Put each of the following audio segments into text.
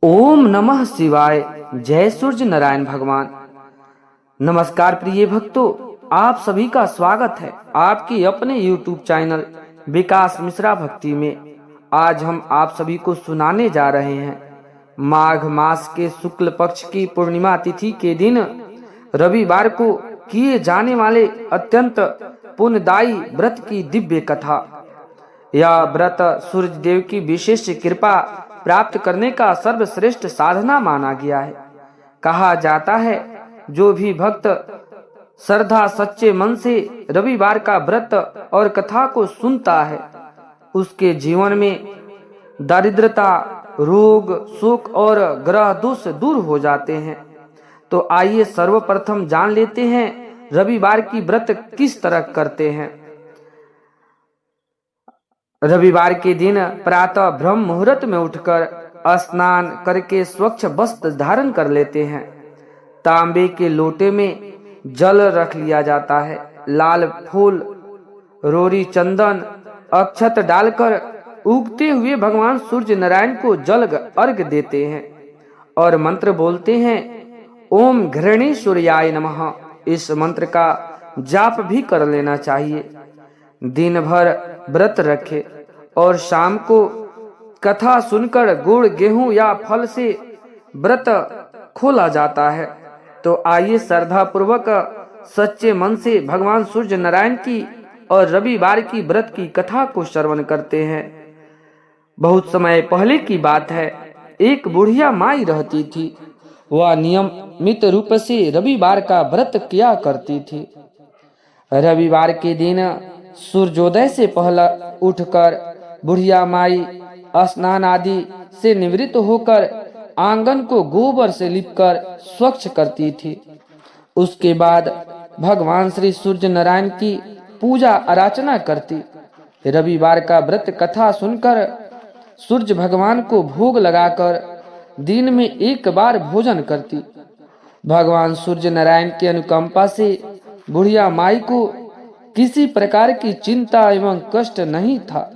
ओम नमः शिवाय। जय सूर्य नारायण भगवान। नमस्कार प्रिय भक्तों, आप सभी का स्वागत है आपके अपने YouTube चैनल विकास मिश्रा भक्ति में। आज हम आप सभी को सुनाने जा रहे हैं माघ मास के शुक्ल पक्ष की पूर्णिमा तिथि के दिन रविवार को किए जाने वाले अत्यंत पुण्यदायी व्रत की दिव्य कथा। यह व्रत सूर्य देव की विशेष कृपा प्राप्त करने का सर्वश्रेष्ठ साधना माना गया है। कहा जाता है जो भी भक्त श्रद्धा सच्चे मन से रविवार का व्रत और कथा को सुनता है उसके जीवन में दारिद्रता, रोग, शोक और ग्रह दोष दूर हो जाते हैं। तो आइए सर्वप्रथम जान लेते हैं रविवार की व्रत किस तरह करते हैं। रविवार के दिन प्रातः ब्रह्म मुहूर्त में उठकर स्नान करके स्वच्छ वस्त्र धारण कर लेते हैं। तांबे के लोटे में जल रख लिया जाता है। लाल फूल, रोरी, चंदन, अक्षत डालकर उगते हुए भगवान सूर्य नारायण को जल अर्घ देते हैं और मंत्र बोलते हैं ओम घृणेश्वराय नमः। इस मंत्र का जाप भी कर लेना चाहिए। दिन भर व्रत रखे और शाम को कथा सुनकर गुड़, गेहूं या फल से व्रत खोला जाता है। तो आइए श्रद्धा पूर्वक सच्चे मन से भगवान सूर्य नारायण की और रविवार की व्रत की कथा को श्रवण करते हैं। बहुत समय पहले की बात है, एक बुढ़िया माई रहती थी। वह नियमित रूप से रविवार का व्रत किया करती थी। रविवार के दिन सूर्योदय से पहले उठकर बुढ़िया माई स्नान आदि से निवृत्त होकर आंगन को गोबर से लिपकर स्वच्छ करती थी। उसके बाद भगवान श्री सूर्य नारायण की पूजा अर्चना करती। रविवार का व्रत कथा सुनकर सूर्य भगवान को भोग लगाकर दिन में एक बार भोजन करती। भगवान सूर्य नारायण की अनुकंपा से बुढ़िया माई को किसी प्रकार की चिंता एवं कष्ट नहीं था।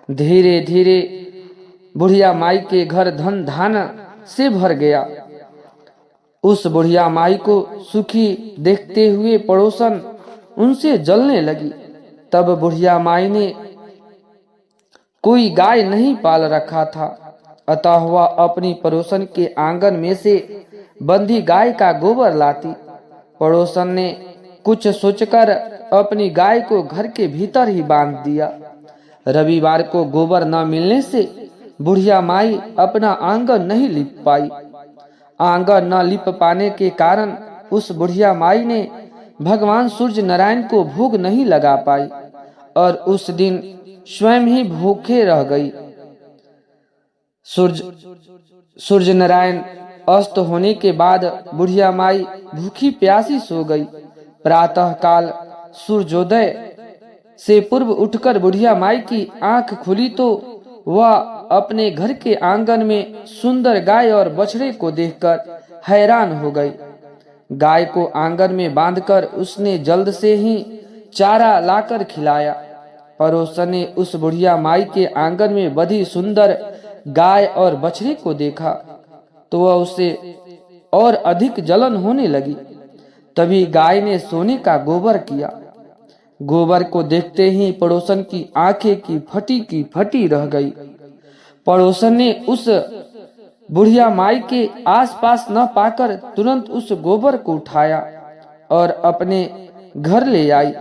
धीरे धीरे बुढ़िया माई के घर धन धान से भर गया। उस बुढ़िया माई को सुखी देखते हुए पड़ोसन उनसे जलने लगी। तब बुढ़िया माई ने कोई गाय नहीं पाल रखा था, अतः वह अपनी पड़ोसन के आंगन में से बंधी गाय का गोबर लाती। पड़ोसन ने कुछ सोचकर अपनी गाय को घर के भीतर ही बांध दिया। रविवार को गोबर न मिलने से बुढ़िया माई अपना आंगन नहीं लिप पाई। आंगन न लिप पाने के कारण उस बुढ़िया माई ने भगवान सूर्य नारायण को भोग नहीं लगा पाई और उस दिन स्वयं ही भूखे रह गई। सूर्य नारायण अस्त होने के बाद बुढ़िया माई भूखी प्यासी सो गई। प्रातः काल सूर्योदय से पूर्व उठकर बुढ़िया माई की आंख खुली तो वह अपने घर के आंगन में सुंदर गाय और बछड़े को देखकर हैरान हो गई। गाय को आंगन में बांधकर उसने जल्द से ही चारा लाकर खिलाया। पड़ोसन ने उस बुढ़िया माई के आंगन में बधी सुंदर गाय और बछड़े को देखा तो वह उसे और अधिक जलन होने लगी। तभी गाय ने सोने का गोबर किया। गोबर को देखते ही पड़ोसन की आंखें की फटी रह गई। पड़ोसन ने उस बुढ़िया माई के आसपास न पाकर तुरंत उस गोबर को उठाया और अपने घर ले आई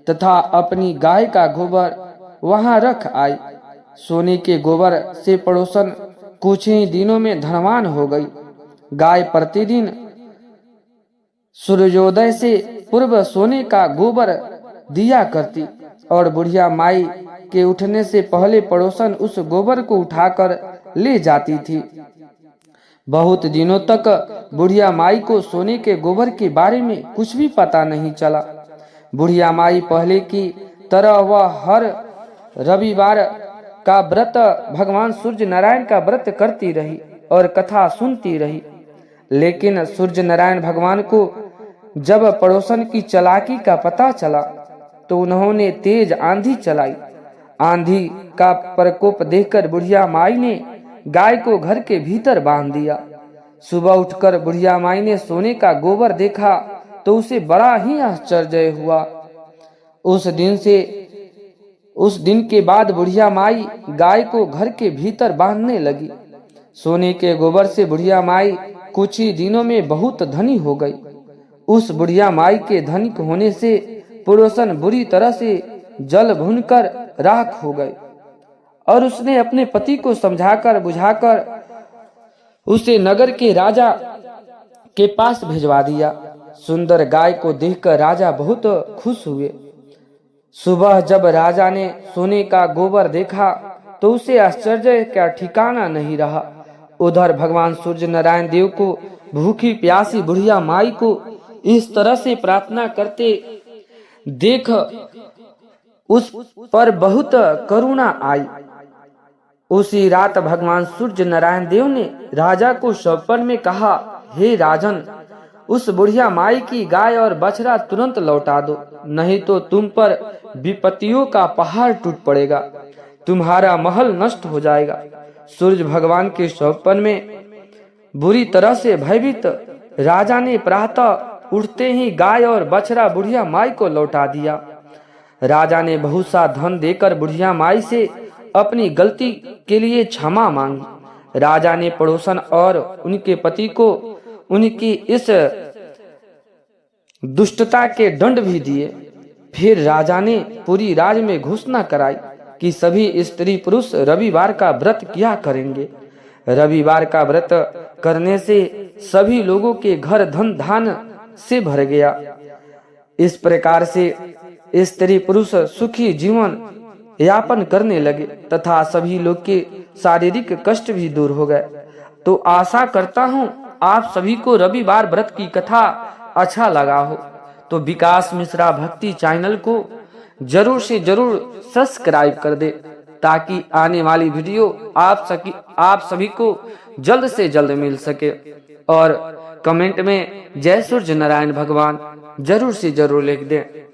तथा अपनी गाय का गोबर वहां रख आई। सोने के गोबर से पड़ोसन कुछ ही दिनों में धनवान हो गई। गाय प्रतिदिन सूर्योदय से पूर्व सोने का गोबर दिया करती और बुढ़िया माई के उठने से पहले पड़ोसन उस गोबर को उठाकर ले जाती थी। बहुत दिनों तक बुढ़िया माई को सोने के गोबर के बारे में कुछ भी पता नहीं चला। बुढ़िया माई पहले की तरह वह हर रविवार का व्रत भगवान सूर्य नारायण का व्रत करती रही और कथा सुनती रही। लेकिन सूर्य नारायण भगवान को जब पड़ोसन की चालाकी का पता चला तो उन्होंने तेज आंधी चलाई। आंधी का प्रकोप देखकर बुढ़िया माई ने गाय को घर के भीतर बांध दिया। सुबह उठकर बुढ़िया माई ने सोने का गोबर देखा तो उसे बड़ा ही आश्चर्य हुआ। उस दिन के बाद बुढ़िया माई गाय को घर के भीतर बांधने लगी। सोने के गोबर से बुढ़िया माई कुछ ही दिनों में बहुत धनी हो गई। उस बुढ़िया माई के धनिक होने से पड़ोसन बुरी तरह से जल भुनकर राख हो गए और उसने अपने पति को समझाकर बुझाकर उसे नगर के राजा के पास भिजवा दिया। सुंदर गाय को देखकर राजा बहुत खुश हुए। सुबह जब राजा ने सोने का गोबर देखा तो उसे आश्चर्य का ठिकाना नहीं रहा। उधर भगवान सूर्य नारायण देव को भूखी प्यासी बुढ़िया माई को इस तरह से प्रार्थना करते देख उस पर बहुत करुणा आई। उसी रात भगवान सूर्य नारायण देव ने राजा को स्वप्न में कहा, हे राजन, उस बुढ़िया माई की गाय और बछड़ा तुरंत लौटा दो, नहीं तो तुम पर विपत्तियों का पहाड़ टूट पड़ेगा, तुम्हारा महल नष्ट हो जाएगा। सूर्य भगवान के स्वप्न में बुरी तरह से भयभीत राजा ने प्रातः उठते ही गाय और बछड़ा बुढ़िया माई को लौटा दिया। राजा ने बहुत सा धन देकर बुढ़िया माई से अपनी गलती के लिए क्षमा मांगी। राजा ने पड़ोसन और उनके पति को उनकी इस दुष्टता के दंड भी दिए। फिर राजा ने पूरी राज में घोषणा कराई कि सभी स्त्री पुरुष रविवार का व्रत किया करेंगे। रविवार का व्रत करने से सभी लोगों के घर धन धान से भर गया। इस प्रकार से स्त्री पुरुष सुखी जीवन यापन करने लगे तथा सभी लोग के शारीरिक कष्ट भी दूर हो गए। तो आशा करता हूँ आप सभी को रविवार व्रत की कथा अच्छा लगा हो। तो विकास मिश्रा भक्ति चैनल को जरूर से जरूर सब्सक्राइब कर दे ताकि आने वाली वीडियो आप सभी को जल्द से जल्द मिल सके। और कमेंट में जय सूर्य नारायण भगवान जरूर से जरूर लिख दें।